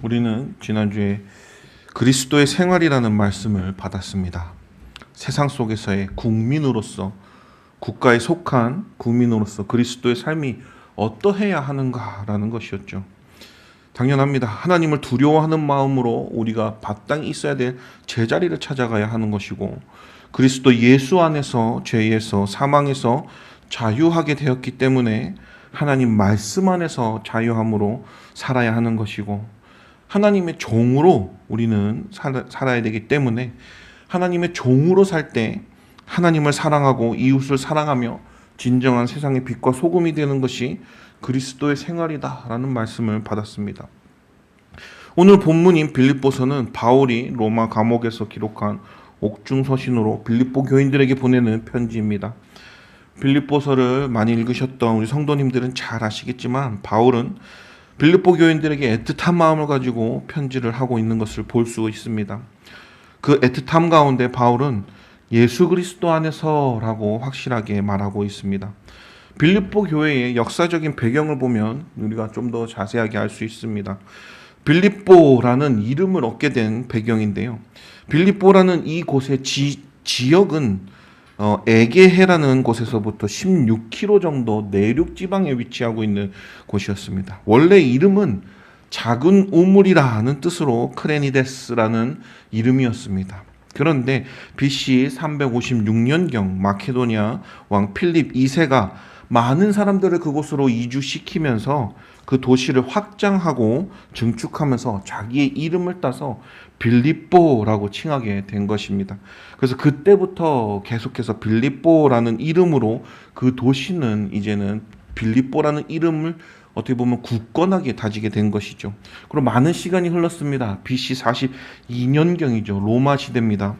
우리는 지난주에 그리스도의 생활이라는 말씀을 받았습니다. 세상 속에서의 국민으로서, 국가에 속한 국민으로서 그리스도의 삶이 어떠해야 하는가라는 것이었죠. 당연합니다. 하나님을 두려워하는 마음으로 우리가 마땅히 있어야 될 제자리를 찾아가야 하는 것이고, 그리스도 예수 안에서 죄에서 사망에서 자유하게 되었기 때문에 하나님 말씀 안에서 자유함으로 살아야 하는 것이고, 하나님의 종으로 우리는 살아야 되기 때문에 하나님의 종으로 살 때 하나님을 사랑하고 이웃을 사랑하며 진정한 세상의 빛과 소금이 되는 것이 그리스도의 생활이다라는 말씀을 받았습니다. 오늘 본문인 빌립보서는 바울이 로마 감옥에서 기록한 옥중서신으로 빌립보 교인들에게 보내는 편지입니다. 빌립보서를 많이 읽으셨던 우리 성도님들은 잘 아시겠지만 바울은 빌립보 교인들에게 애틋한 마음을 가지고 편지를 하고 있는 것을 볼 수 있습니다. 그 애틋함 가운데 바울은 예수 그리스도 안에서라고 확실하게 말하고 있습니다. 빌립보 교회의 역사적인 배경을 보면 우리가 좀 더 자세하게 알 수 있습니다. 빌립보라는 이름을 얻게 된 배경인데요. 빌립보라는 이곳의 지역은 에게해라는 곳에서부터 16km 정도 내륙 지방에 위치하고 있는 곳이었습니다. 원래 이름은 작은 우물이라는 뜻으로 크레니데스라는 이름이었습니다. 그런데 BC 356년경 마케도니아 왕 필립 2세가 많은 사람들을 그곳으로 이주시키면서 그 도시를 확장하고 증축하면서 자기의 이름을 따서 빌립보라고 칭하게 된 것입니다. 그래서 그때부터 계속해서 빌립보라는 이름으로 그 도시는 이제는 빌립보라는 이름을 어떻게 보면 굳건하게 다지게 된 것이죠. 그리고 많은 시간이 흘렀습니다. BC 42년경이죠. 로마 시대입니다.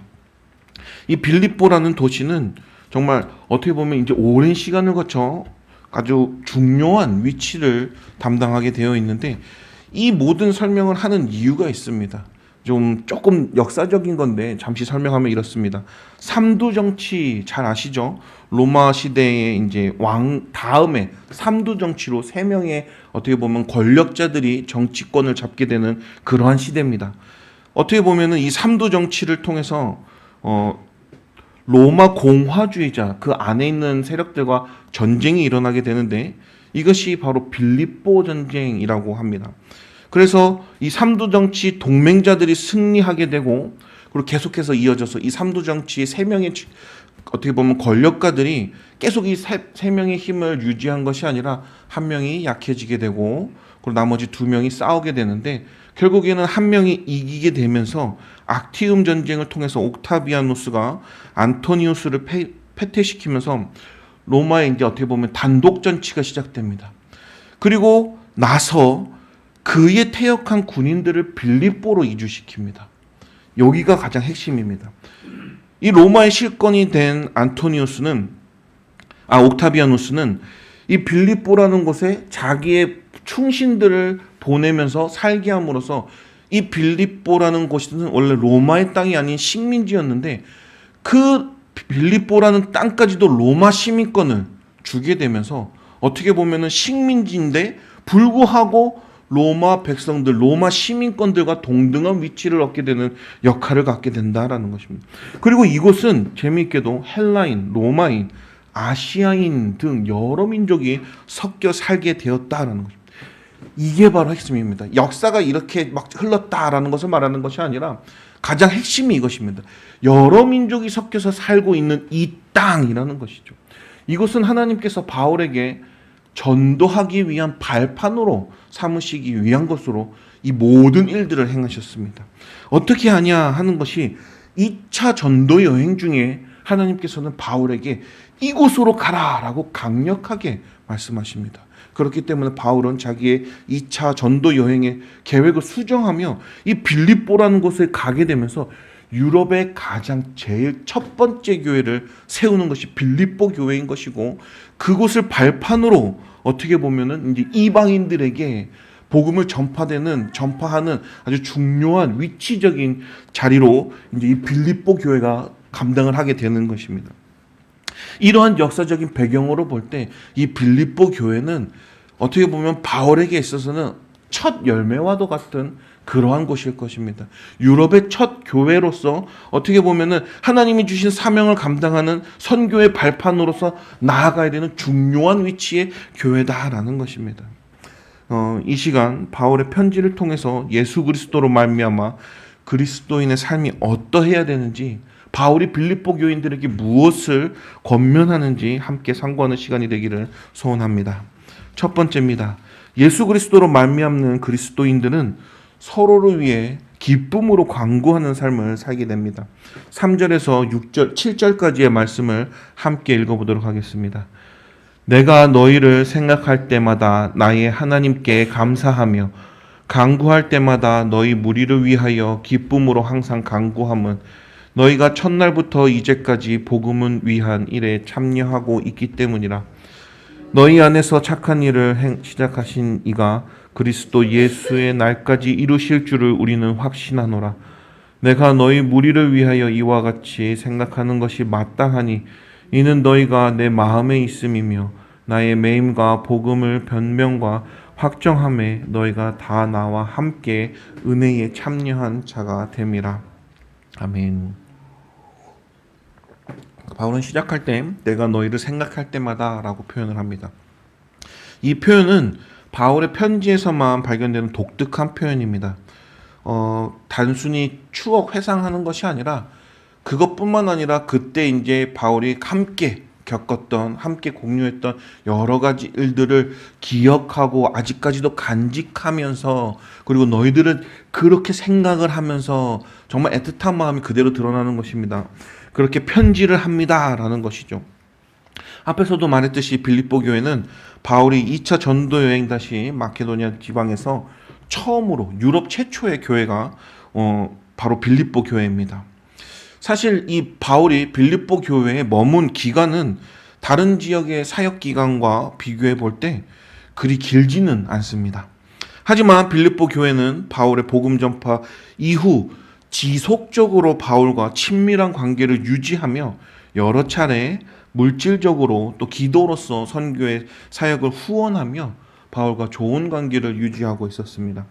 이 빌립보라는 도시는 정말 어떻게 보면 이제 오랜 시간을 거쳐 아주 중요한 위치를 담당하게 되어 있는데, 이 모든 설명을 하는 이유가 있습니다. 조금 역사적인 건데 잠시 설명하면 이렇습니다. 삼두 정치 잘 아시죠? 로마 시대에 이제 왕 다음에 삼두 정치로 세 명의 어떻게 보면 권력자들이 정치권을 잡게 되는 그러한 시대입니다. 어떻게 보면은 이 삼두 정치를 통해서 로마 공화주의자 그 안에 있는 세력들과 전쟁이 일어나게 되는데, 이것이 바로 빌립보 전쟁이라고 합니다. 그래서 이 삼두 정치 동맹자들이 승리하게 되고, 그리고 계속해서 이어져서 이 삼두 정치 세 명의 어떻게 보면 권력가들이 계속 이 세 명의 힘을 유지한 것이 아니라 한 명이 약해지게 되고, 그리고 나머지 두 명이 싸우게 되는데, 결국에는 한 명이 이기게 되면서 악티움 전쟁을 통해서 옥타비아누스가 안토니우스를 패퇴시키면서 로마의 이제 어떻게 보면 단독 전치가 시작됩니다. 그리고 나서 그의 퇴역한 군인들을 빌립보로 이주시킵니다. 여기가 가장 핵심입니다. 이 로마의 실권이 된 옥타비아누스는 이 빌립보라는 곳에 자기의 충신들을 보내면서 살게 함으로써 이 빌립보라는 곳은 원래 로마의 땅이 아닌 식민지였는데, 그 빌립보라는 땅까지도 로마 시민권을 주게 되면서 어떻게 보면은 식민지인데 불구하고 로마 백성들, 로마 시민권들과 동등한 위치를 얻게 되는 역할을 갖게 된다라는 것입니다. 그리고 이곳은 재미있게도 헬라인, 로마인, 아시아인 등 여러 민족이 섞여 살게 되었다라는 것입니다. 이게 바로 핵심입니다. 역사가 이렇게 막 흘렀다라는 것을 말하는 것이 아니라 가장 핵심이 이것입니다. 여러 민족이 섞여서 살고 있는 이 땅이라는 것이죠. 이것은 하나님께서 바울에게 전도하기 위한 발판으로 삼으시기 위한 것으로 이 모든 일들을 행하셨습니다. 어떻게 하냐 하는 것이 2차 전도 여행 중에 하나님께서는 바울에게 이곳으로 가라라고 강력하게 말씀하십니다. 그렇기 때문에 바울은 자기의 2차 전도 여행의 계획을 수정하며 이 빌립보라는 곳에 가게 되면서 유럽의 가장 제일 첫 번째 교회를 세우는 것이 빌립보 교회인 것이고, 그곳을 발판으로 어떻게 보면은 이제 이방인들에게 복음을 전파하는 아주 중요한 위치적인 자리로 이제 이 빌립보 교회가 감당을 하게 되는 것입니다. 이러한 역사적인 배경으로 볼 때 이 빌립보 교회는 어떻게 보면 바울에게 있어서는 첫 열매와도 같은 그러한 곳일 것입니다. 유럽의 첫 교회로서 어떻게 보면은 하나님이 주신 사명을 감당하는 선교의 발판으로서 나아가야 되는 중요한 위치의 교회다라는 것입니다. 이 시간 바울의 편지를 통해서 예수 그리스도로 말미암아 그리스도인의 삶이 어떠해야 되는지, 바울이 빌립보 교인들에게 무엇을 권면하는지 함께 상고하는 시간이 되기를 소원합니다. 첫 번째입니다. 예수 그리스도로 말미암는 그리스도인들은 서로를 위해 기쁨으로 간구하는 삶을 살게 됩니다. 3절에서 6절, 7절까지의 말씀을 함께 읽어보도록 하겠습니다. 내가 너희를 생각할 때마다 나의 하나님께 감사하며 간구할 때마다 너희 무리를 위하여 기쁨으로 항상 간구함은 너희가 첫날부터 이제까지 복음을 위한 일에 참여하고 있기 때문이라. 너희 안에서 착한 일을 시작하신 이가 그리스도 예수의 날까지 이루실 줄을 우리는 확신하노라. 내가 너희 무리를 위하여 이와 같이 생각하는 것이 마땅하니 이는 너희가 내 마음에 있음이며 나의 매임과 복음을 변명과 확정함에 너희가 다 나와 함께 은혜에 참여한 자가 됨이라. 아멘. 바울은 시작할 때 내가 너희를 생각할 때마다 라고 표현을 합니다. 이 표현은 바울의 편지에서만 발견되는 독특한 표현입니다. 단순히 추억 회상하는 것이 아니라 그것뿐만 아니라 그때 이제 바울이 함께 겪었던, 함께 공유했던 여러 가지 일들을 기억하고 아직까지도 간직하면서, 그리고 너희들은 그렇게 생각을 하면서 정말 애틋한 마음이 그대로 드러나는 것입니다. 그렇게 편지를 합니다라는 것이죠. 앞에서도 말했듯이 빌립보 교회는 바울이 2차 전도 여행 다시 마케도니아 지방에서 처음으로 유럽 최초의 교회가 바로 빌립보 교회입니다. 사실 이 바울이 빌립보 교회에 머문 기간은 다른 지역의 사역 기간과 비교해 볼 때 그리 길지는 않습니다. 하지만 빌립보 교회는 바울의 복음 전파 이후 지속적으로 바울과 친밀한 관계를 유지하며 여러 차례 물질적으로 또 기도로서 선교의 사역을 후원하며 바울과 좋은 관계를 유지하고 있었습니다.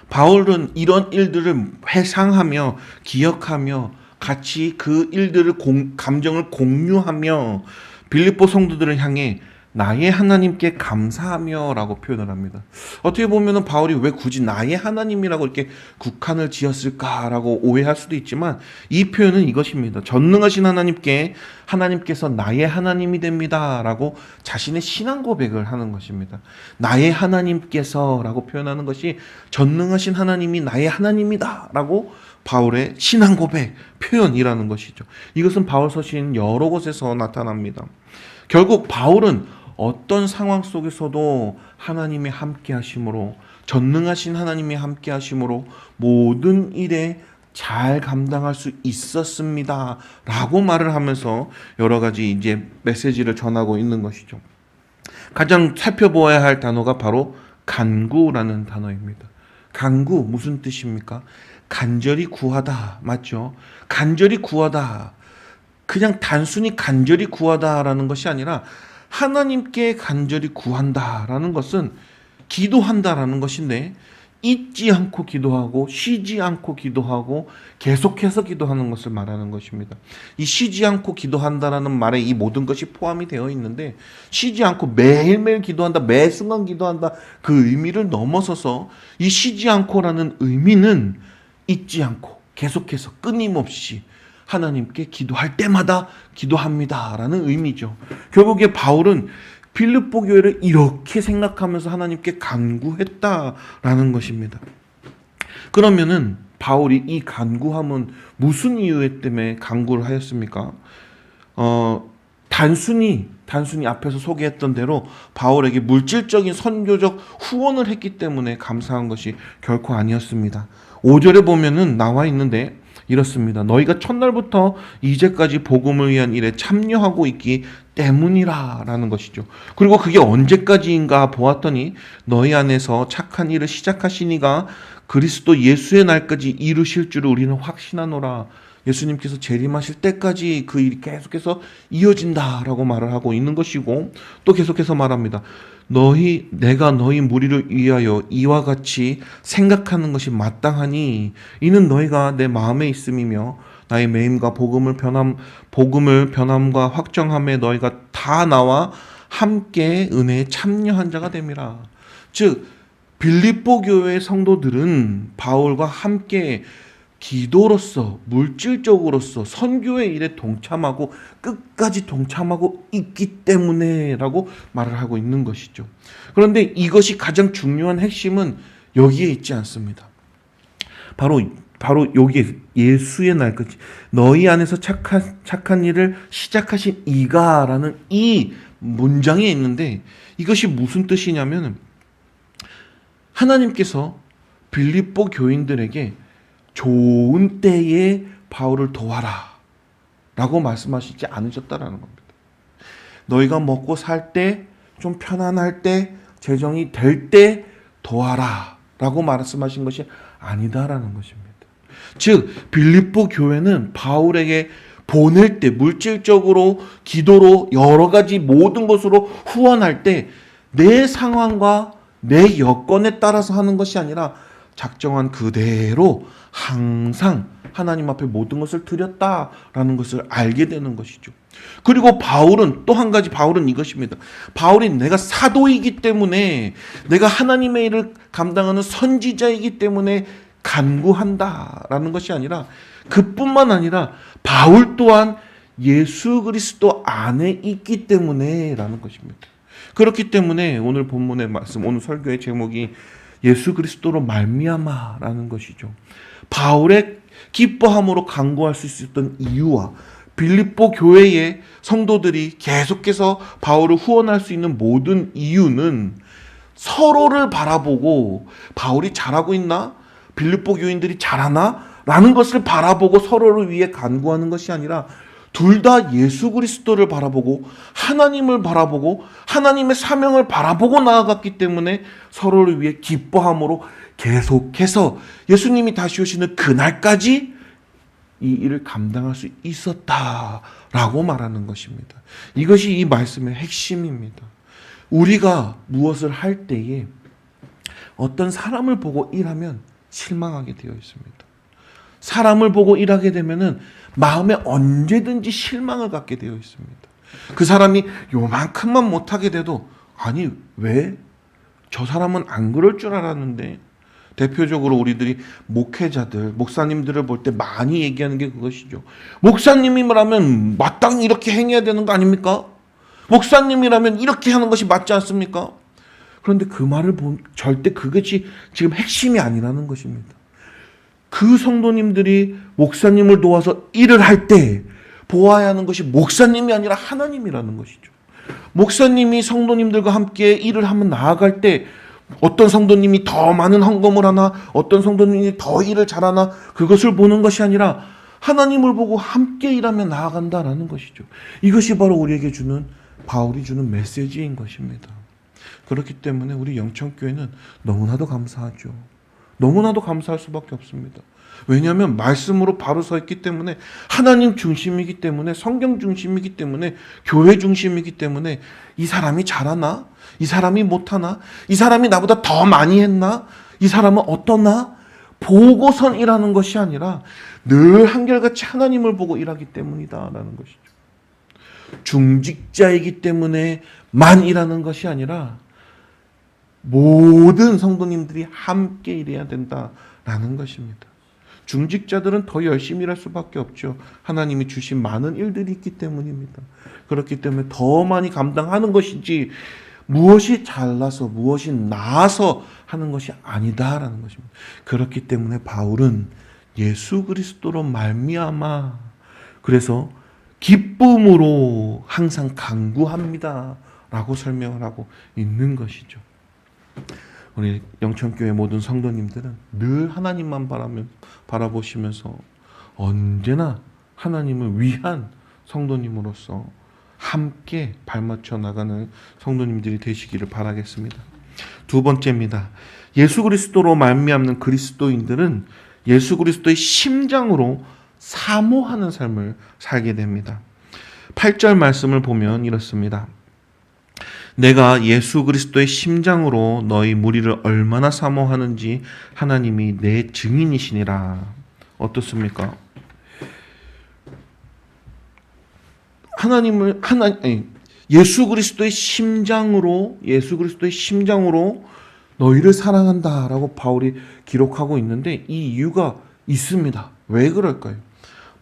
바울은 이런 일들을 회상하며 기억하며 같이 그 일들을 감정을 공유하며 빌립보 성도들을 향해 나의 하나님께 감사하며 라고 표현을 합니다. 어떻게 보면 바울이 왜 굳이 나의 하나님이라고 이렇게 국한을 지었을까라고 오해할 수도 있지만 이 표현은 이것입니다. 전능하신 하나님께서 나의 하나님이 됩니다 라고 자신의 신앙 고백을 하는 것입니다. 나의 하나님께서 라고 표현하는 것이 전능하신 하나님이 나의 하나님이다 라고 바울의 신앙 고백 표현이라는 것이죠. 이것은 바울 서신 여러 곳에서 나타납니다. 결국 바울은 어떤 상황 속에서도 하나님이 함께 하심으로, 전능하신 하나님이 함께 하심으로 모든 일에 잘 감당할 수 있었습니다 라고 말을 하면서 여러 가지 이제 메시지를 전하고 있는 것이죠. 가장 살펴보아야 할 단어가 바로 간구라는 단어입니다. 간구 무슨 뜻입니까? 간절히 구하다, 맞죠? 간절히 구하다. 그냥 단순히 간절히 구하다라는 것이 아니라 하나님께 간절히 구한다라는 것은 기도한다라는 것인데, 잊지 않고 기도하고 쉬지 않고 기도하고 계속해서 기도하는 것을 말하는 것입니다. 이 쉬지 않고 기도한다라는 말에 이 모든 것이 포함이 되어 있는데, 쉬지 않고 매일매일 기도한다, 매 순간 기도한다, 그 의미를 넘어서서 이 쉬지 않고라는 의미는 잊지 않고 계속해서 끊임없이 하나님께 기도할 때마다 기도합니다라는 의미죠. 결국에 바울은 빌립보 교회를 이렇게 생각하면서 하나님께 간구했다라는 것입니다. 그러면은 바울이 이 간구함은 무슨 이유 때문에 간구를 하였습니까? 단순히 앞에서 소개했던 대로 바울에게 물질적인 선교적 후원을 했기 때문에 감사한 것이 결코 아니었습니다. 5절에 보면은 나와 있는데 이렇습니다. 너희가 첫날부터 이제까지 복음을 위한 일에 참여하고 있기 때문이라 라는 것이죠. 그리고 그게 언제까지인가 보았더니 너희 안에서 착한 일을 시작하신 이가 그리스도 예수의 날까지 이루실 줄을 우리는 확신하노라. 예수님께서 재림하실 때까지 그 일이 계속해서 이어진다라고 말을 하고 있는 것이고, 또 계속해서 말합니다. 내가 너희 무리를 위하여 이와 같이 생각하는 것이 마땅하니 이는 너희가 내 마음에 있음이며 나의 매임과 복음을 변함과 확정함에 너희가 다 나와 함께 은혜에 참여한 자가 됨이라. 즉 빌립보 교회의 성도들은 바울과 함께 기도로서 물질적으로서 선교의 일에 동참하고 끝까지 동참하고 있기 때문에 라고 말을 하고 있는 것이죠. 그런데 이것이 가장 중요한 핵심은 여기에 있지 않습니다. 바로 여기에 예수의 날까지 너희 안에서 착한 일을 시작하신 이가 라는 이 문장에 있는데, 이것이 무슨 뜻이냐면 하나님께서 빌립보 교인들에게 좋은 때에 바울을 도와라 라고 말씀하시지 않으셨다라는 겁니다. 너희가 먹고 살 때, 좀 편안할 때, 재정이 될 때 도와라 라고 말씀하신 것이 아니다라는 것입니다. 즉 빌립보 교회는 바울에게 보낼 때, 물질적으로, 기도로, 여러 가지 모든 것으로 후원할 때 내 상황과 내 여건에 따라서 하는 것이 아니라 작정한 그대로 항상 하나님 앞에 모든 것을 드렸다라는 것을 알게 되는 것이죠. 그리고 바울은 또 한 가지, 바울은 이것입니다. 바울이 내가 사도이기 때문에, 내가 하나님의 일을 감당하는 선지자이기 때문에 간구한다라는 것이 아니라, 그뿐만 아니라 바울 또한 예수 그리스도 안에 있기 때문에 라는 것입니다. 그렇기 때문에 오늘 본문의 말씀, 오늘 설교의 제목이 예수 그리스도로 말미암아라는 것이죠. 바울의 기뻐함으로 간구할 수 있었던 이유와 빌립보 교회의 성도들이 계속해서 바울을 후원할 수 있는 모든 이유는 서로를 바라보고 바울이 잘하고 있나? 빌립보 교인들이 잘하나? 라는 것을 바라보고 서로를 위해 간구하는 것이 아니라 둘 다 예수 그리스도를 바라보고 하나님을 바라보고 하나님의 사명을 바라보고 나아갔기 때문에 서로를 위해 기뻐함으로 계속해서 예수님이 다시 오시는 그날까지 이 일을 감당할 수 있었다라고 말하는 것입니다. 이것이 이 말씀의 핵심입니다. 우리가 무엇을 할 때에 어떤 사람을 보고 일하면 실망하게 되어 있습니다. 사람을 보고 일하게 되면은 마음에 언제든지 실망을 갖게 되어 있습니다. 그 사람이 요만큼만 못하게 돼도, 아니 왜? 저 사람은 안 그럴 줄 알았는데. 대표적으로 우리들이 목회자들, 목사님들을 볼 때 많이 얘기하는 게 그것이죠. 목사님이라면 마땅히 이렇게 행해야 되는 거 아닙니까? 목사님이라면 이렇게 하는 것이 맞지 않습니까? 그런데 그 말을 보면 절대 그것이 지금 핵심이 아니라는 것입니다. 그 성도님들이 목사님을 도와서 일을 할 때 보아야 하는 것이 목사님이 아니라 하나님이라는 것이죠. 목사님이 성도님들과 함께 일을 하면 나아갈 때 어떤 성도님이 더 많은 헌금을 하나, 어떤 성도님이 더 일을 잘하나, 그것을 보는 것이 아니라 하나님을 보고 함께 일하며 나아간다라는 것이죠. 이것이 바로 우리에게 주는, 바울이 주는 메시지인 것입니다. 그렇기 때문에 우리 영천교회는 너무나도 감사하죠. 너무나도 감사할 수밖에 없습니다. 왜냐하면 말씀으로 바로 서 있기 때문에, 하나님 중심이기 때문에, 성경 중심이기 때문에, 교회 중심이기 때문에 이 사람이 잘하나? 이 사람이 못하나? 이 사람이 나보다 더 많이 했나? 이 사람은 어떠나? 보고선 일하는 것이 아니라 늘 한결같이 하나님을 보고 일하기 때문이다라는 것이죠. 중직자이기 때문에만 일하는 것이 아니라 모든 성도님들이 함께 일해야 된다라는 것입니다. 중직자들은 더 열심히 일할 수밖에 없죠. 하나님이 주신 많은 일들이 있기 때문입니다. 그렇기 때문에 더 많이 감당하는 것이지, 무엇이 잘나서 무엇이 나아서 하는 것이 아니다라는 것입니다. 그렇기 때문에 바울은 예수 그리스도로 말미암아, 그래서 기쁨으로 항상 간구합니다 라고 설명을 하고 있는 것이죠. 우리 영천교회 모든 성도님들은 늘 하나님만 바라보시면서 언제나 하나님을 위한 성도님으로서 함께 발맞춰 나가는 성도님들이 되시기를 바라겠습니다. 두 번째입니다. 예수 그리스도로 말미암는 그리스도인들은 예수 그리스도의 심장으로 사모하는 삶을 살게 됩니다. 8절 말씀을 보면 이렇습니다. 내가 예수 그리스도의 심장으로 너희 무리를 얼마나 사모하는지 하나님이 내 증인이시니라. 어떻습니까? 예수 그리스도의 심장으로 너희를 사랑한다라고 바울이 기록하고 있는데 이 이유가 있습니다. 왜 그럴까요?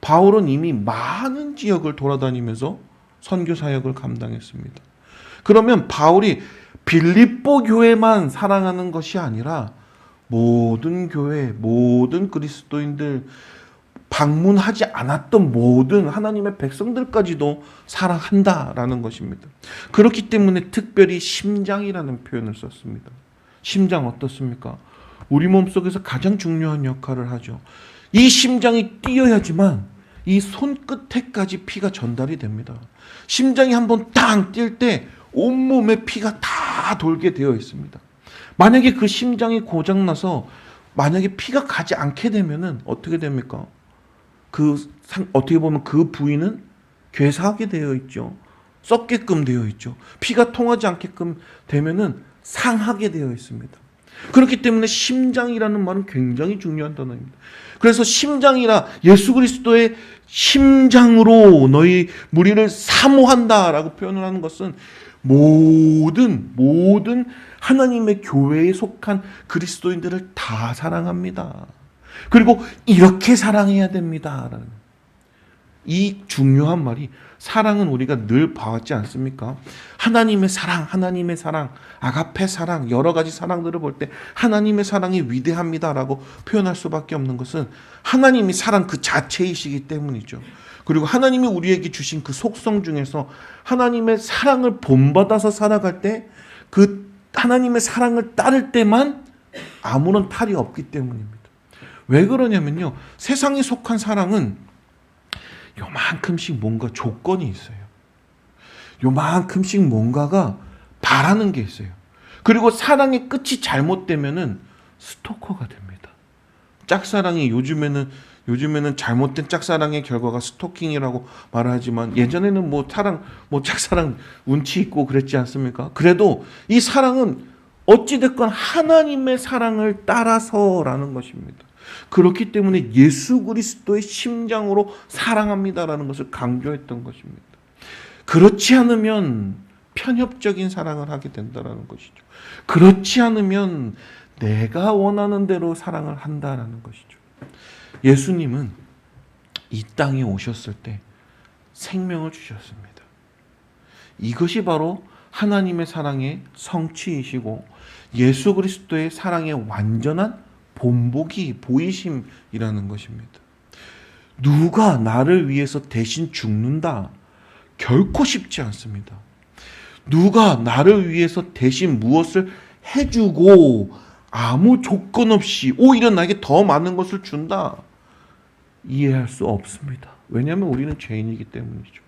바울은 이미 많은 지역을 돌아다니면서 선교 사역을 감당했습니다. 그러면 바울이 빌립보 교회만 사랑하는 것이 아니라 모든 교회, 모든 그리스도인들, 방문하지 않았던 모든 하나님의 백성들까지도 사랑한다라는 것입니다. 그렇기 때문에 특별히 심장이라는 표현을 썼습니다. 심장 어떻습니까? 우리 몸속에서 가장 중요한 역할을 하죠. 이 심장이 뛰어야지만 이 손끝에까지 피가 전달이 됩니다. 심장이 한번 땅 뛸 때 온몸에 피가 다 돌게 되어 있습니다. 만약에 그 심장이 고장나서 만약에 피가 가지 않게 되면은 어떻게 됩니까? 어떻게 보면 그 부위는 괴사하게 되어 있죠. 썩게끔 되어 있죠. 피가 통하지 않게끔 되면은 상하게 되어 있습니다. 그렇기 때문에 심장이라는 말은 굉장히 중요한 단어입니다. 그래서 심장이라 예수 그리스도의 심장으로 너희 무리를 사모한다라고 표현을 하는 것은 모든 하나님의 교회에 속한 그리스도인들을 다 사랑합니다. 그리고 이렇게 사랑해야 됩니다. 이 중요한 말이, 사랑은 우리가 늘 봐왔지 않습니까? 하나님의 사랑, 아가페 사랑, 여러 가지 사랑들을 볼 때 하나님의 사랑이 위대합니다라고 표현할 수밖에 없는 것은 하나님이 사랑 그 자체이시기 때문이죠. 그리고 하나님이 우리에게 주신 그 속성 중에서 하나님의 사랑을 본받아서 살아갈 때 그 하나님의 사랑을 따를 때만 아무런 탈이 없기 때문입니다. 왜 그러냐면요, 세상에 속한 사랑은 요만큼씩 뭔가 조건이 있어요. 요만큼씩 뭔가가 바라는 게 있어요. 그리고 사랑의 끝이 잘못되면은 스토커가 됩니다. 짝사랑이 요즘에는 잘못된 짝사랑의 결과가 스토킹이라고 말하지만 예전에는 짝사랑 운치 있고 그랬지 않습니까? 그래도 이 사랑은 어찌됐건 하나님의 사랑을 따라서라는 것입니다. 그렇기 때문에 예수 그리스도의 심장으로 사랑합니다라는 것을 강조했던 것입니다. 그렇지 않으면 편협적인 사랑을 하게 된다는 것이죠. 그렇지 않으면 내가 원하는 대로 사랑을 한다는 것이죠. 예수님은 이 땅에 오셨을 때 생명을 주셨습니다. 이것이 바로 하나님의 사랑의 성취이시고 예수 그리스도의 사랑의 완전한 본보기, 보이심이라는 것입니다. 누가 나를 위해서 대신 죽는다? 결코 쉽지 않습니다. 누가 나를 위해서 대신 무엇을 해주고 아무 조건 없이 오히려 나에게 더 많은 것을 준다? 이해할 수 없습니다. 왜냐하면 우리는 죄인이기 때문이죠.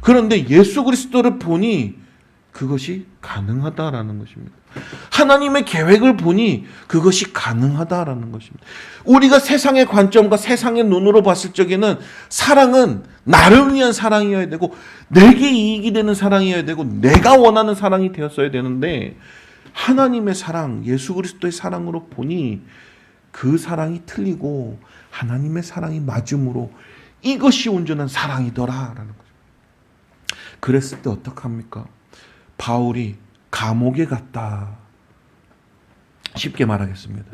그런데 예수 그리스도를 보니 그것이 가능하다라는 것입니다. 하나님의 계획을 보니 그것이 가능하다라는 것입니다. 우리가 세상의 관점과 세상의 눈으로 봤을 적에는 사랑은 나를 위한 사랑이어야 되고 내게 이익이 되는 사랑이어야 되고 내가 원하는 사랑이 되었어야 되는데 하나님의 사랑, 예수 그리스도의 사랑으로 보니 그 사랑이 틀리고 하나님의 사랑이 맞음으로 이것이 온전한 사랑이더라라는 거죠. 그랬을 때 어떡합니까? 바울이 감옥에 갔다. 쉽게 말하겠습니다.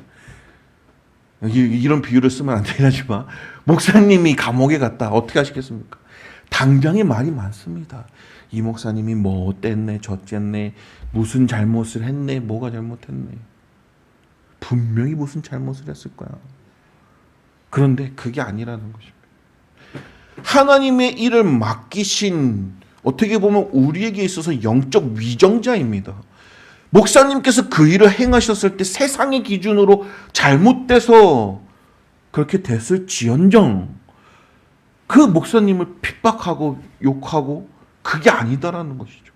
이런 비유를 쓰면 안 되긴 하지만 목사님이 감옥에 갔다. 어떻게 하시겠습니까? 당장에 말이 많습니다. 이 목사님이 뭐 어땠네, 저쨌네, 무슨 잘못을 했네, 뭐가 잘못했네. 분명히 무슨 잘못을 했을 거야. 그런데 그게 아니라는 것입니다. 하나님의 일을 맡기신, 어떻게 보면 우리에게 있어서 영적 위정자입니다. 목사님께서 그 일을 행하셨을 때 세상의 기준으로 잘못돼서 그렇게 됐을지언정 그 목사님을 핍박하고 욕하고 그게 아니다라는 것이죠.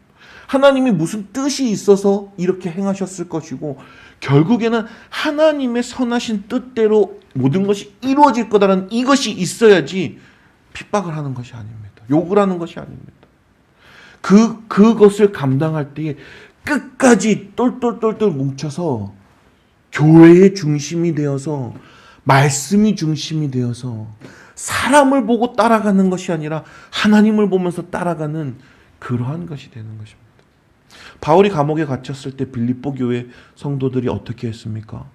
하나님이 무슨 뜻이 있어서 이렇게 행하셨을 것이고 결국에는 하나님의 선하신 뜻대로 모든 것이 이루어질 거다라는 이것이 있어야지 핍박을 하는 것이 아닙니다. 욕을 하는 것이 아닙니다. 그것을 감당할 때에 끝까지 똘똘똘똘 뭉쳐서 교회의 중심이 되어서 말씀이 중심이 되어서 사람을 보고 따라가는 것이 아니라 하나님을 보면서 따라가는 그러한 것이 되는 것입니다. 바울이 감옥에 갇혔을 때 빌립보 교회 성도들이 어떻게 했습니까?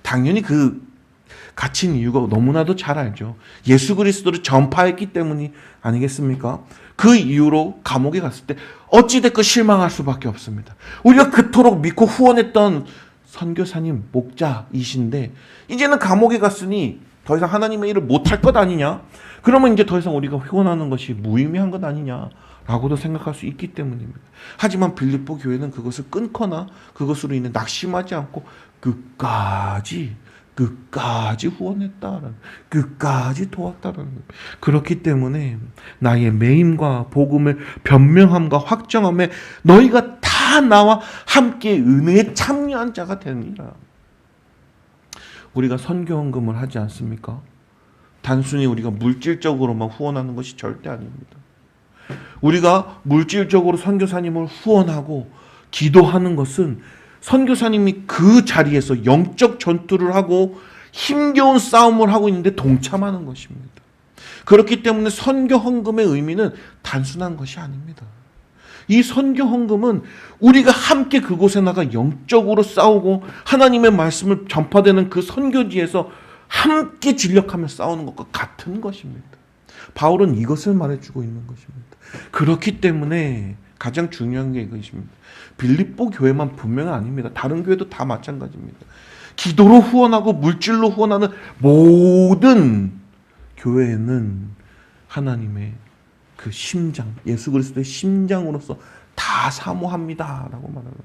당연히 그 갇힌 이유가 너무나도 잘 알죠. 예수 그리스도를 전파했기 때문이 아니겠습니까? 그 이유로 감옥에 갔을 때 어찌됐건 실망할 수밖에 없습니다. 우리가 그토록 믿고 후원했던 선교사님, 목자이신데 이제는 감옥에 갔으니 더 이상 하나님의 일을 못할 것 아니냐? 그러면 이제 더 이상 우리가 후원하는 것이 무의미한 것 아니냐라고도 생각할 수 있기 때문입니다. 하지만 빌립보 교회는 그것을 끊거나 그것으로 인해 낙심하지 않고 끝까지 후원했다라는, 끝까지 도왔다라는. 그렇기 때문에 나의 매임과 복음을 변명함과 확정함에 너희가 다 나와 함께 은혜에 참여한 자가 되니라. 우리가 선교헌금을 하지 않습니까? 단순히 우리가 물질적으로만 후원하는 것이 절대 아닙니다. 우리가 물질적으로 선교사님을 후원하고 기도하는 것은 선교사님이 그 자리에서 영적 전투를 하고 힘겨운 싸움을 하고 있는데 동참하는 것입니다. 그렇기 때문에 선교 헌금의 의미는 단순한 것이 아닙니다. 이 선교 헌금은 우리가 함께 그곳에 나가 영적으로 싸우고 하나님의 말씀을 전파되는 그 선교지에서 함께 진력하며 싸우는 것과 같은 것입니다. 바울은 이것을 말해주고 있는 것입니다. 그렇기 때문에 가장 중요한 게 이것입니다. 빌립보 교회만 분명히 아닙니다. 다른 교회도 다 마찬가지입니다. 기도로 후원하고 물질로 후원하는 모든 교회는 하나님의 그 심장, 예수 그리스도의 심장으로서 다 사모합니다라고 말합니다.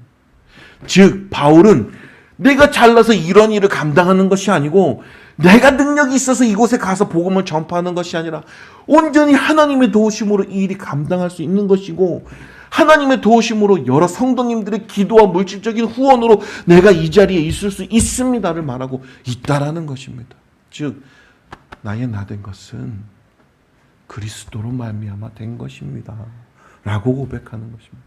즉 바울은 내가 잘나서 이런 일을 감당하는 것이 아니고 내가 능력이 있어서 이곳에 가서 복음을 전파하는 것이 아니라 온전히 하나님의 도우심으로 이 일이 감당할 수 있는 것이고 하나님의 도우심으로 여러 성도님들의 기도와 물질적인 후원으로 내가 이 자리에 있을 수 있습니다를 말하고 있다라는 것입니다. 즉 나의 나 된 것은 그리스도로 말미암아 된 것입니다 라고 고백하는 것입니다.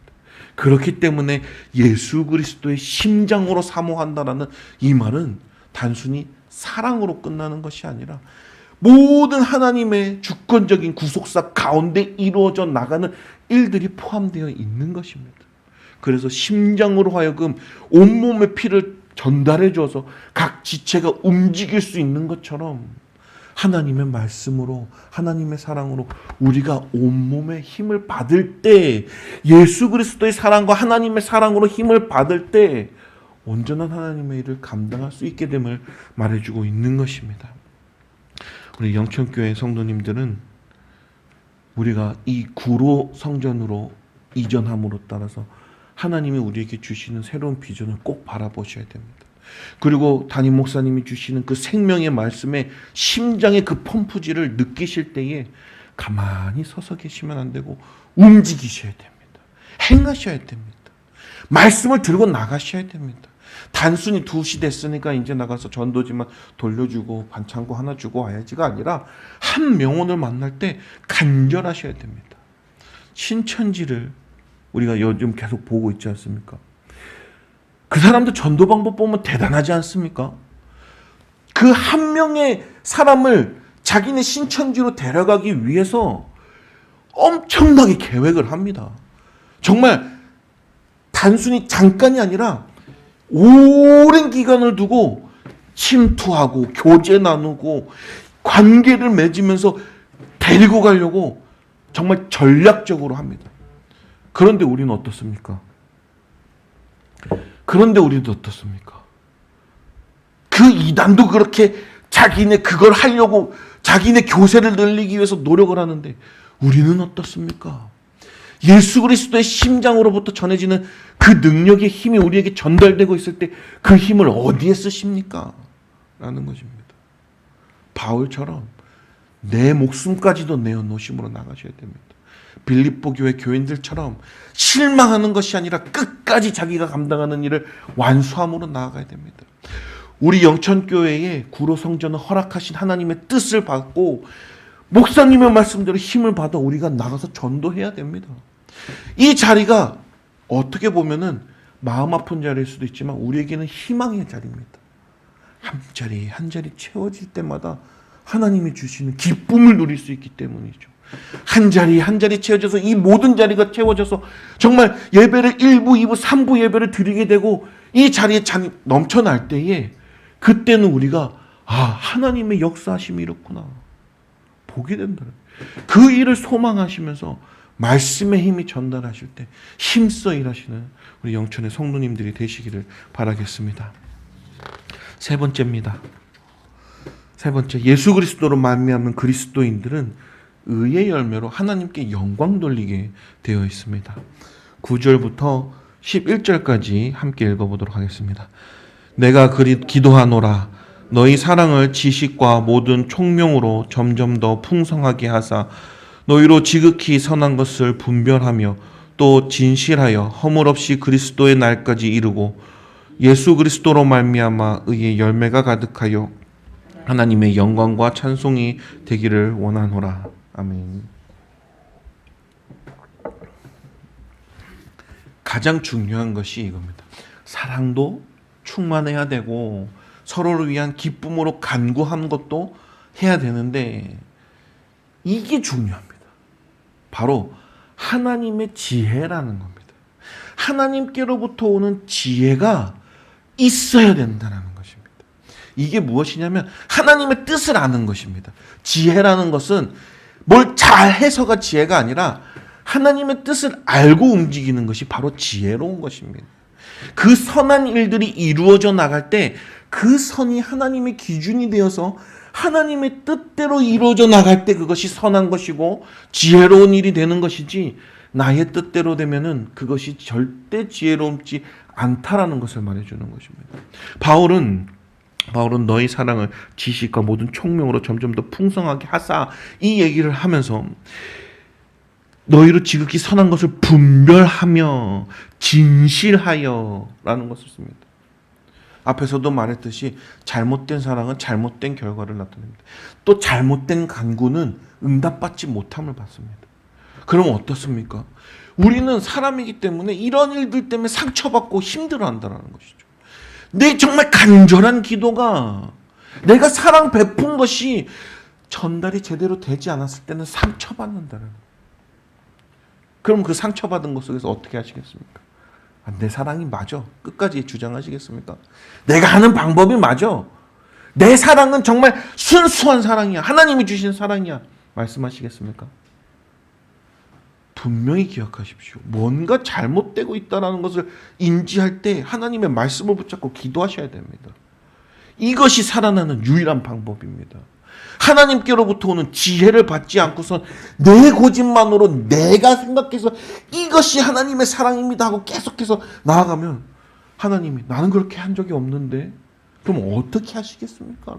그렇기 때문에 예수 그리스도의 심장으로 사모한다라는 이 말은 단순히 사랑으로 끝나는 것이 아니라 모든 하나님의 주권적인 구속사 가운데 이루어져 나가는 일들이 포함되어 있는 것입니다. 그래서 심장으로 하여금 온몸의 피를 전달해 줘서 각 지체가 움직일 수 있는 것처럼 하나님의 말씀으로 하나님의 사랑으로 우리가 온몸의 힘을 받을 때 예수 그리스도의 사랑과 하나님의 사랑으로 힘을 받을 때 온전한 하나님의 일을 감당할 수 있게 됨을 말해주고 있는 것입니다. 우리 영천교회 성도님들은 우리가 이 구로 성전으로 이전함으로 따라서 하나님이 우리에게 주시는 새로운 비전을 꼭 바라보셔야 됩니다. 그리고 담임 목사님이 주시는 그 생명의 말씀에 심장의 그 펌프질을 느끼실 때에 가만히 서서 계시면 안 되고 움직이셔야 됩니다. 행하셔야 됩니다. 말씀을 들고 나가셔야 됩니다. 단순히 2시 됐으니까 이제 나가서 전도지만 돌려주고 반창고 하나 주고 와야지가 아니라 한 명언을 만날 때 간절하셔야 됩니다. 신천지를 우리가 요즘 계속 보고 있지 않습니까? 그 사람들 전도 방법 보면 대단하지 않습니까? 그 한 명의 사람을 자기네 신천지로 데려가기 위해서 엄청나게 계획을 합니다. 정말 단순히 잠깐이 아니라 오랜 기간을 두고 침투하고 교제 나누고 관계를 맺으면서 데리고 가려고 정말 전략적으로 합니다. 그런데 우리는 어떻습니까? 그 이단도 그렇게 자기네 그걸 하려고 자기네 교세를 늘리기 위해서 노력을 하는데 우리는 어떻습니까? 예수 그리스도의 심장으로부터 전해지는 그 능력의 힘이 우리에게 전달되고 있을 때 그 힘을 어디에 쓰십니까? 라는 것입니다. 바울처럼 내 목숨까지도 내어놓으심으로 나가셔야 됩니다. 빌립보 교회 교인들처럼 실망하는 것이 아니라 끝까지 자기가 감당하는 일을 완수함으로 나아가야 됩니다. 우리 영천교회의 구로 성전을 허락하신 하나님의 뜻을 받고 목사님의 말씀대로 힘을 받아 우리가 나가서 전도해야 됩니다. 이 자리가 어떻게 보면은 마음 아픈 자리일 수도 있지만 우리에게는 희망의 자리입니다. 한 자리 한 자리 채워질 때마다 하나님이 주시는 기쁨을 누릴 수 있기 때문이죠. 한 자리 한 자리 채워져서 이 모든 자리가 채워져서 정말 예배를 1부, 2부, 3부 예배를 드리게 되고 이 자리에 잔이 넘쳐날 때에 그때는 우리가 하나님의 역사하심이 이렇구나 보게 된다. 그 일을 소망하시면서 말씀의 힘이 전달하실 때 힘써 일하시는 우리 영천의 성도님들이 되시기를 바라겠습니다. 세 번째입니다. 세 번째, 예수 그리스도로 말미암은 그리스도인들은 의의 열매로 하나님께 영광 돌리게 되어 있습니다. 9절부터 11절까지 함께 읽어보도록 하겠습니다. 내가 기도하노라 너희 사랑을 지식과 모든 총명으로 점점 더 풍성하게 하사 너희로 지극히 선한 것을 분별하며 또 진실하여 허물 없이 그리스도의 날까지 이르고 예수 그리스도로 말미암아 의의 열매가 가득하여 하나님의 영광과 찬송이 되기를 원하노라. 아멘. 가장 중요한 것이 이겁니다. 사랑도 충만해야 되고 서로를 위한 기쁨으로 간구한 것도 해야 되는데 이게 중요합니다. 바로 하나님의 지혜라는 겁니다. 하나님께로부터 오는 지혜가 있어야 된다는 것입니다. 이게 무엇이냐면 하나님의 뜻을 아는 것입니다. 지혜라는 것은 뭘 잘해서가 지혜가 아니라 하나님의 뜻을 알고 움직이는 것이 바로 지혜로운 것입니다. 그 선한 일들이 이루어져 나갈 때 그 선이 하나님의 기준이 되어서 하나님의 뜻대로 이루어져 나갈 때 그것이 선한 것이고 지혜로운 일이 되는 것이지 나의 뜻대로 되면은 그것이 절대 지혜롭지 않다라는 것을 말해주는 것입니다. 바울은 너희 사랑을 지식과 모든 총명으로 점점 더 풍성하게 하사 이 얘기를 하면서 너희로 지극히 선한 것을 분별하며 진실하여 라는 것을 씁니다. 앞에서도 말했듯이 잘못된 사랑은 잘못된 결과를 나타냅니다. 또 잘못된 간구는 응답받지 못함을 받습니다. 그럼 어떻습니까? 우리는 사람이기 때문에 이런 일들 때문에 상처받고 힘들어한다는 것이죠. 내 정말 간절한 기도가 내가 사랑 베푼 것이 전달이 제대로 되지 않았을 때는 상처받는다는 거예요. 그럼 그 상처받은 것 속에서 어떻게 하시겠습니까? 내 사랑이 맞아. 끝까지 주장하시겠습니까? 내가 하는 방법이 맞아. 내 사랑은 정말 순수한 사랑이야. 하나님이 주신 사랑이야. 말씀하시겠습니까? 분명히 기억하십시오. 뭔가 잘못되고 있다는 것을 인지할 때 하나님의 말씀을 붙잡고 기도하셔야 됩니다. 이것이 살아나는 유일한 방법입니다. 하나님께로부터 오는 지혜를 받지 않고선 내 고집만으로 내가 생각해서 이것이 하나님의 사랑입니다 하고 계속해서 나아가면 하나님이 나는 그렇게 한 적이 없는데 그럼 어떻게 하시겠습니까?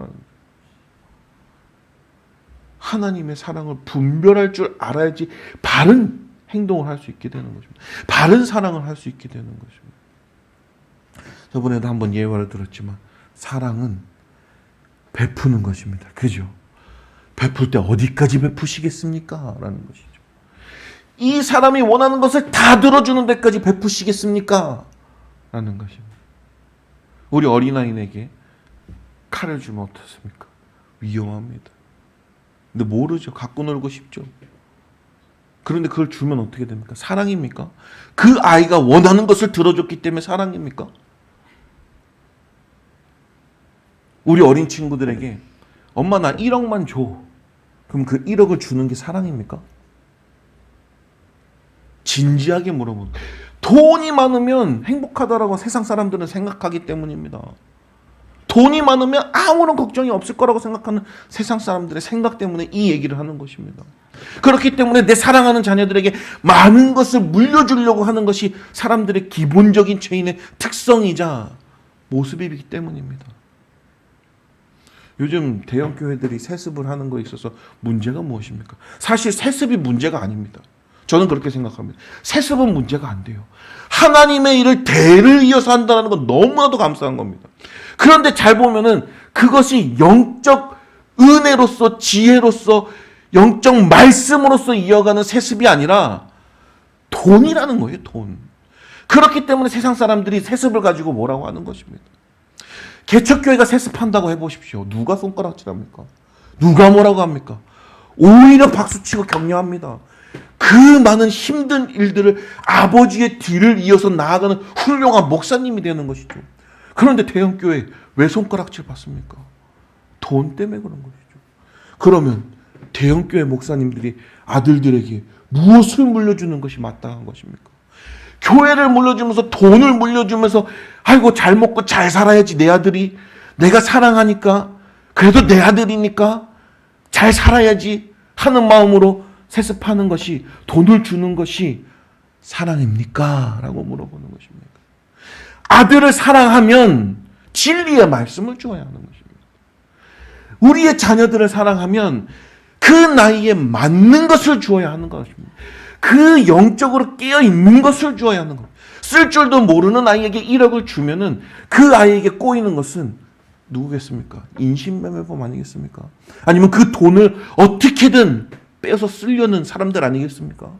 하나님의 사랑을 분별할 줄 알아야지 바른 행동을 할 수 있게 되는 것입니다. 바른 사랑을 할 수 있게 되는 것입니다. 저번에도 한번 예화를 들었지만 사랑은 베푸는 것입니다. 그죠? 베풀 때 어디까지 베푸시겠습니까? 라는 것이죠. 이 사람이 원하는 것을 다 들어주는 데까지 베푸시겠습니까? 라는 것입니다. 우리 어린아이에게 칼을 주면 어떻습니까? 위험합니다. 근데 모르죠. 갖고 놀고 싶죠. 그런데 그걸 주면 어떻게 됩니까? 사랑입니까? 그 아이가 원하는 것을 들어줬기 때문에 사랑입니까? 우리 어린 친구들에게 엄마 나 1억만 줘. 그럼 그 1억을 주는 게 사랑입니까? 진지하게 물어보는 거예요. 돈이 많으면 행복하다라고 세상 사람들은 생각하기 때문입니다. 돈이 많으면 아무런 걱정이 없을 거라고 생각하는 세상 사람들의 생각 때문에 이 얘기를 하는 것입니다. 그렇기 때문에 내 사랑하는 자녀들에게 많은 것을 물려주려고 하는 것이 사람들의 기본적인 죄인의 특성이자 모습이기 때문입니다. 요즘 대형 교회들이 세습을 하는 거에 있어서 문제가 무엇입니까? 사실 세습이 문제가 아닙니다. 저는 그렇게 생각합니다. 세습은 문제가 안 돼요. 하나님의 일을 대를 이어서 한다는 건 너무나도 감사한 겁니다. 그런데 잘 보면은 그것이 영적 은혜로서 지혜로서 영적 말씀으로서 이어가는 세습이 아니라 돈이라는 거예요, 돈. 그렇기 때문에 세상 사람들이 세습을 가지고 뭐라고 하는 것입니다. 개척교회가 세습한다고 해보십시오. 누가 손가락질합니까? 누가 뭐라고 합니까? 오히려 박수치고 격려합니다. 그 많은 힘든 일들을 아버지의 뒤를 이어서 나아가는 훌륭한 목사님이 되는 것이죠. 그런데 대형교회 왜 손가락질 받습니까? 돈 때문에 그런 것이죠. 그러면 대형교회 목사님들이 아들들에게 무엇을 물려주는 것이 마땅한 것입니까? 교회를 물려주면서 돈을 물려주면서 아이고 잘 먹고 잘 살아야지 내 아들이 내가 사랑하니까 그래도 내 아들이니까 잘 살아야지 하는 마음으로 세습하는 것이 돈을 주는 것이 사랑입니까? 라고 물어보는 것입니다. 아들을 사랑하면 진리의 말씀을 주어야 하는 것입니다. 우리의 자녀들을 사랑하면 그 나이에 맞는 것을 주어야 하는 것입니다. 그 영적으로 깨어있는 것을 주어야 하는 것. 쓸 줄도 모르는 아이에게 1억을 주면은 그 아이에게 꼬이는 것은 누구겠습니까? 인신매매범 아니겠습니까? 아니면 그 돈을 어떻게든 빼서 쓰려는 사람들 아니겠습니까?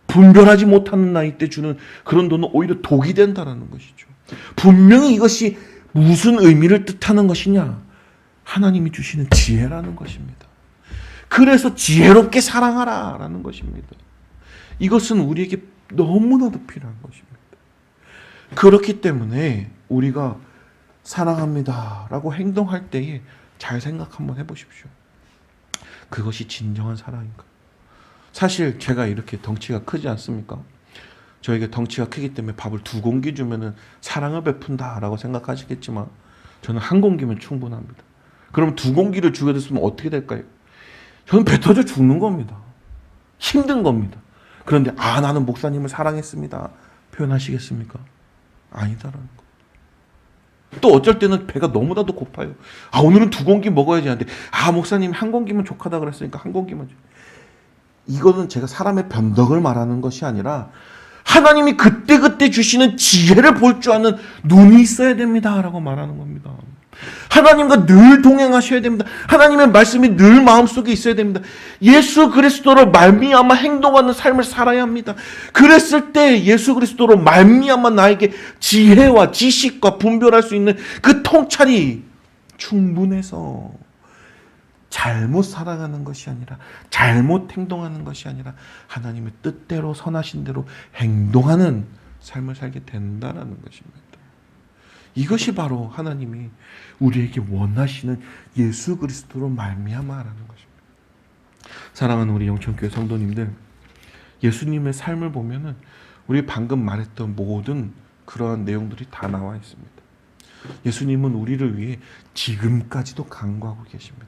분별하지 못하는 나이 때 주는 그런 돈은 오히려 독이 된다는 것이죠. 분명히 이것이 무슨 의미를 뜻하는 것이냐? 하나님이 주시는 지혜라는 것입니다. 그래서 지혜롭게 사랑하라라는 것입니다. 이것은 우리에게 너무나도 필요한 것입니다. 그렇기 때문에 우리가 사랑합니다라고 행동할 때에 잘 생각 한번 해보십시오. 그것이 진정한 사랑인가? 사실 제가 이렇게 덩치가 크지 않습니까? 저에게 덩치가 크기 때문에 밥을 2공기 주면은 사랑을 베푼다라고 생각하시겠지만 저는 1공기면 충분합니다. 그럼 2공기를 주게 됐으면 어떻게 될까요? 저는 배 터져 죽는 겁니다. 힘든 겁니다. 그런데 나는 목사님을 사랑했습니다. 표현하시겠습니까? 아니다라는 거. 또 어쩔 때는 배가 너무나도 고파요. 오늘은 2공기 먹어야지 하는데 목사님 1공기면 족하다 그랬으니까 1공기만 줘. 이거는 제가 사람의 변덕을 말하는 것이 아니라 하나님이 그때그때 주시는 지혜를 볼 줄 아는 눈이 있어야 됩니다라고 말하는 겁니다. 하나님과 늘 동행하셔야 됩니다. 하나님의 말씀이 늘 마음속에 있어야 됩니다. 예수 그리스도로 말미암아 행동하는 삶을 살아야 합니다. 그랬을 때 예수 그리스도로 말미암아 나에게 지혜와 지식과 분별할 수 있는 그 통찰이 충분해서 잘못 살아가는 것이 아니라 잘못 행동하는 것이 아니라 하나님의 뜻대로 선하신 대로 행동하는 삶을 살게 된다는 것입니다. 이것이 바로 하나님이 우리에게 원하시는 예수 그리스도로 말미암아라는 것입니다. 사랑하는 우리 영천교회 성도님들, 예수님의 삶을 보면은 우리 방금 말했던 모든 그러한 내용들이 다 나와 있습니다. 예수님은 우리를 위해 지금까지도 간구하고 계십니다.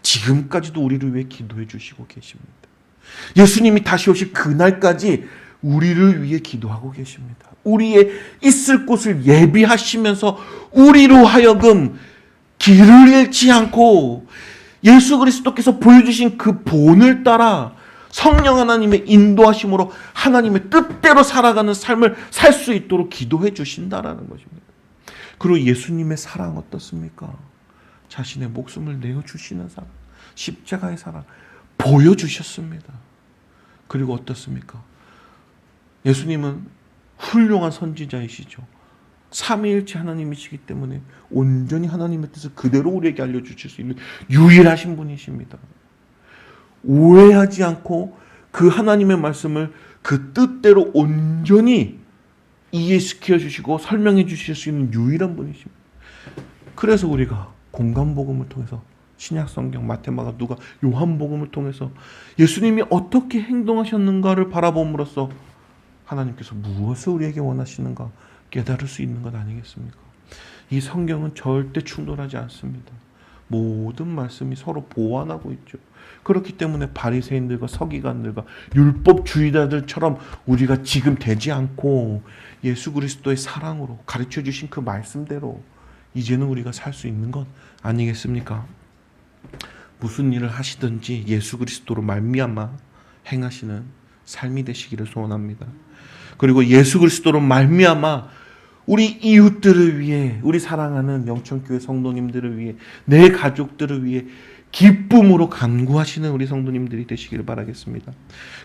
지금까지도 우리를 위해 기도해 주시고 계십니다. 예수님이 다시 오실 그날까지 우리를 위해 기도하고 계십니다. 우리의 있을 곳을 예비하시면서 우리로 하여금 길을 잃지 않고 예수 그리스도께서 보여주신 그 본을 따라 성령 하나님의 인도하심으로 하나님의 뜻대로 살아가는 삶을 살 수 있도록 기도해 주신다라는 것입니다. 그리고 예수님의 사랑 어떻습니까? 자신의 목숨을 내어주시는 사랑, 십자가의 사랑 보여주셨습니다. 그리고 어떻습니까? 예수님은 훌륭한 선지자이시죠. 삼위일체 하나님이시기 때문에 온전히 하나님의 뜻을 그대로 우리에게 알려주실 수 있는 유일하신 분이십니다. 오해하지 않고 그 하나님의 말씀을 그 뜻대로 온전히 이해시켜 주시고 설명해 주실 수 있는 유일한 분이십니다. 그래서 우리가 공간복음을 통해서 신약성경, 마태마가, 누가, 요한복음을 통해서 예수님이 어떻게 행동하셨는가를 바라봄으로써 하나님께서 무엇을 우리에게 원하시는가 깨달을 수 있는 것 아니겠습니까? 이 성경은 절대 충돌하지 않습니다. 모든 말씀이 서로 보완하고 있죠. 그렇기 때문에 바리새인들과 서기관들과 율법주의자들처럼 우리가 지금 되지 않고 예수 그리스도의 사랑으로 가르쳐 주신 그 말씀대로 이제는 우리가 살 수 있는 것 아니겠습니까? 무슨 일을 하시든지 예수 그리스도로 말미암아 행하시는 삶이 되시기를 소원합니다. 그리고 예수 그리스도로 말미암아 우리 이웃들을 위해, 우리 사랑하는 영천교회 성도님들을 위해, 내 가족들을 위해 기쁨으로 간구하시는 우리 성도님들이 되시기를 바라겠습니다.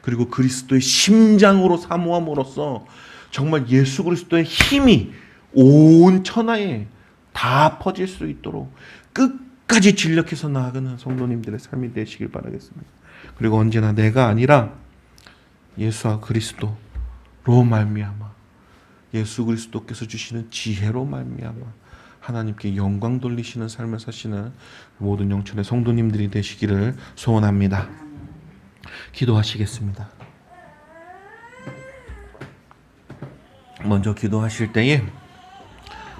그리고 그리스도의 심장으로 사모함으로써 정말 예수 그리스도의 힘이 온 천하에 다 퍼질 수 있도록 끝까지 진력해서 나아가는 성도님들의 삶이 되시길 바라겠습니다. 그리고 언제나 내가 아니라 예수와 그리스도로 말미암아 예수 그리스도께서 주시는 지혜로 말미암아 하나님께 영광 돌리시는 삶을 사시는 모든 영천의 성도님들이 되시기를 소원합니다. 기도하시겠습니다. 먼저 기도하실 때에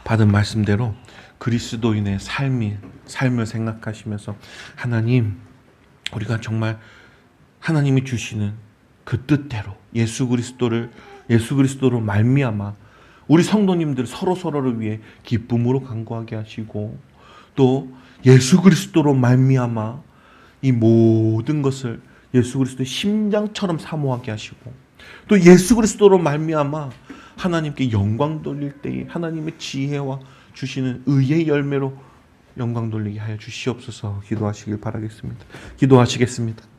받은 말씀대로 그리스도인의 삶을 생각하시면서 하나님, 우리가 정말 하나님이 주시는 그 뜻대로 예수 그리스도로 말미암아 우리 성도님들 서로를 위해 기쁨으로 간구하게 하시고, 또 예수 그리스도로 말미암아 이 모든 것을 예수 그리스도의 심장처럼 사모하게 하시고, 또 예수 그리스도로 말미암아 하나님께 영광 돌릴 때에 하나님의 지혜와 주시는 의의 열매로 영광 돌리게 하여 주시옵소서. 기도하시길 바라겠습니다. 기도하시겠습니다.